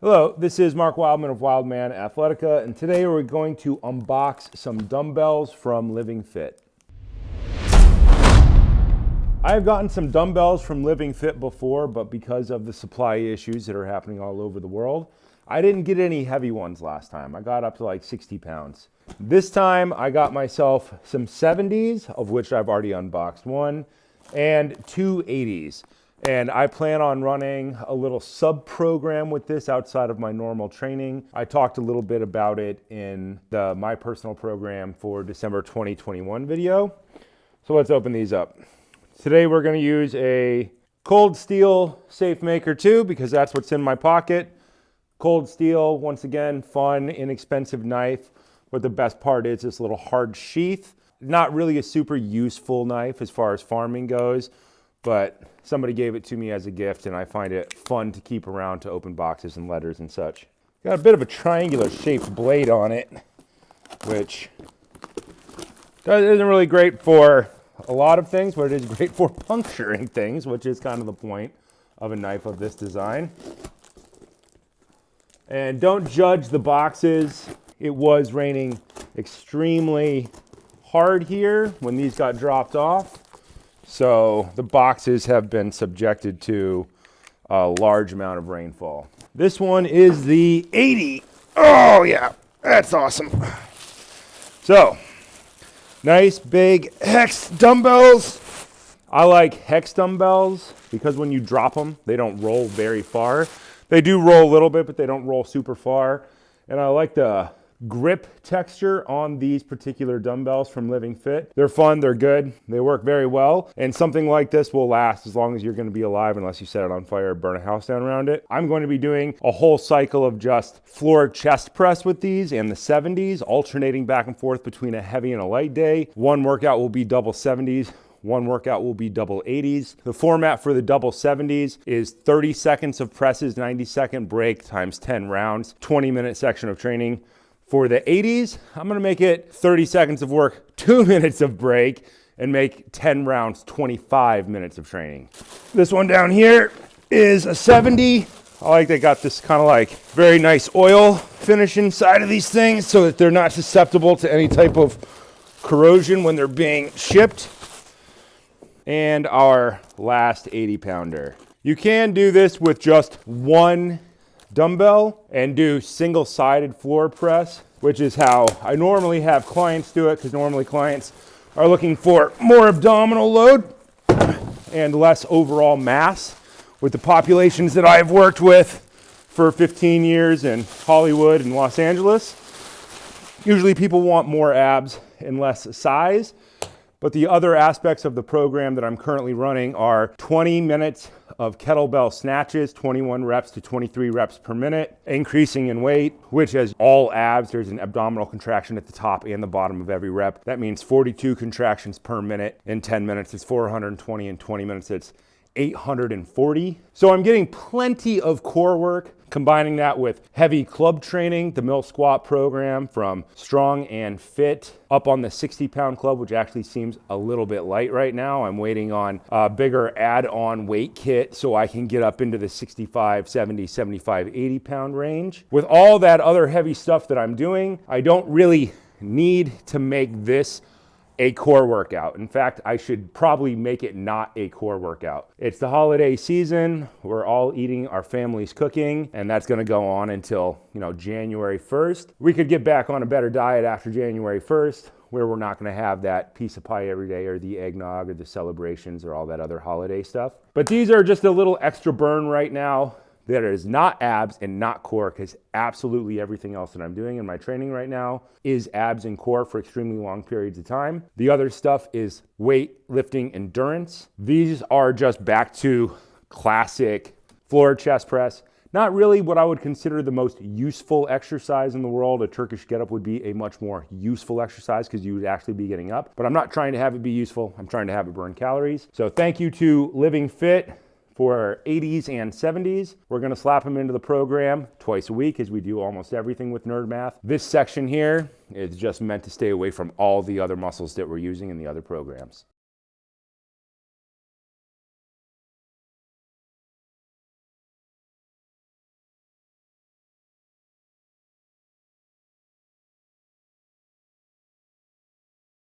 Hello, this is Mark Wildman of Wildman Athletica, and today we're going to unbox some dumbbells from Living Fit. I've gotten some dumbbells from Living Fit before, but because of the supply issues that are happening all over the world, I didn't get any heavy ones last time. I got up to like 60 pounds. This time I got myself some 70s, of which I've already unboxed one, and two 80s. And I plan on running a little sub-program with this outside of my normal training. I talked a little bit about it in the My Personal Program for December 2021 video. So let's open these up. Today we're gonna use a cold steel safe maker 2 because that's what's in my pocket. Cold steel, once again, fun, inexpensive knife. But the best part is this little hard sheath. Not really a super useful knife as far as farming goes, but somebody gave it to me as a gift and I find it fun to keep around to open boxes and letters and such. Got a bit of a triangular shaped blade on it, which isn't really great for a lot of things, but it is great for puncturing things, which is kind of the point of a knife of this design. And don't judge the boxes. It was raining extremely hard here when these got dropped off. So the boxes have been subjected to a large amount of rainfall. This one is the 80. Oh yeah, that's awesome. So, nice big hex dumbbells. I like hex dumbbells because when you drop them, they don't roll very far. They do roll a little bit, but they don't roll super far. And I like the grip texture on these particular dumbbells from Living Fit. They're fun, they're good, they work very well, and something like this will last as long as you're going to be alive unless you set it on fire or burn a house down around it. I'm going to be doing a whole cycle of just floor chest press with these and the 70s, alternating back and forth between a heavy and a light day. One workout will be double 70s. One workout will be double 80s. The format for the double 70s is 30 seconds of presses, 90-second break times 10 rounds, 20-minute section of training. For the 80s, I'm gonna make it 30 seconds of work, 2 minutes of break, and make 10 rounds, 25 minutes of training. This one down here is a 70. I like they got this kind of like very nice oil finish inside of these things so that they're not susceptible to any type of corrosion when they're being shipped. And our last 80 pounder. You can do this with just one dumbbell and do single-sided floor press, which is how I normally have clients do it, because normally clients are looking for more abdominal load and less overall mass. With the populations that I've worked with for 15 years in Hollywood and Los Angeles, usually people want more abs and less size. But the other aspects of the program that I'm currently running are 20 minutes of kettlebell snatches, 21 reps to 23 reps per minute, increasing in weight, which has all abs. There's an abdominal contraction at the top and the bottom of every rep. That means 42 contractions per minute. In 10 minutes, it's 420. In 20 minutes, it's 840. So I'm getting plenty of core work, combining that with heavy club training, the mill squat program from Strong and Fit, up on the 60-pound club, which actually seems a little bit light right now. I'm waiting on a bigger add-on weight kit so I can get up into the 65, 70, 75, 80-pound range. With all that other heavy stuff that I'm doing, I don't really need to make this a core workout. In fact, I should probably make it not a core workout. It's the holiday season. We're all eating our family's cooking, and that's gonna go on until, January 1st. We could get back on a better diet after January 1st, where we're not gonna have that piece of pie every day or the eggnog or the celebrations or all that other holiday stuff. But these are just a little extra burn right now. That is not abs and not core, because absolutely everything else that I'm doing in my training right now is abs and core for extremely long periods of time. The other stuff is weight lifting endurance. These are just back to classic floor chest press. Not really what I would consider the most useful exercise in the world. A Turkish get-up would be a much more useful exercise because you would actually be getting up. But I'm not trying to have it be useful. I'm trying to have it burn calories. So thank you to Living Fit for 80s and 70s. We're gonna slap them into the program twice a week as we do almost everything with Nerd Math. This section here is just meant to stay away from all the other muscles that we're using in the other programs.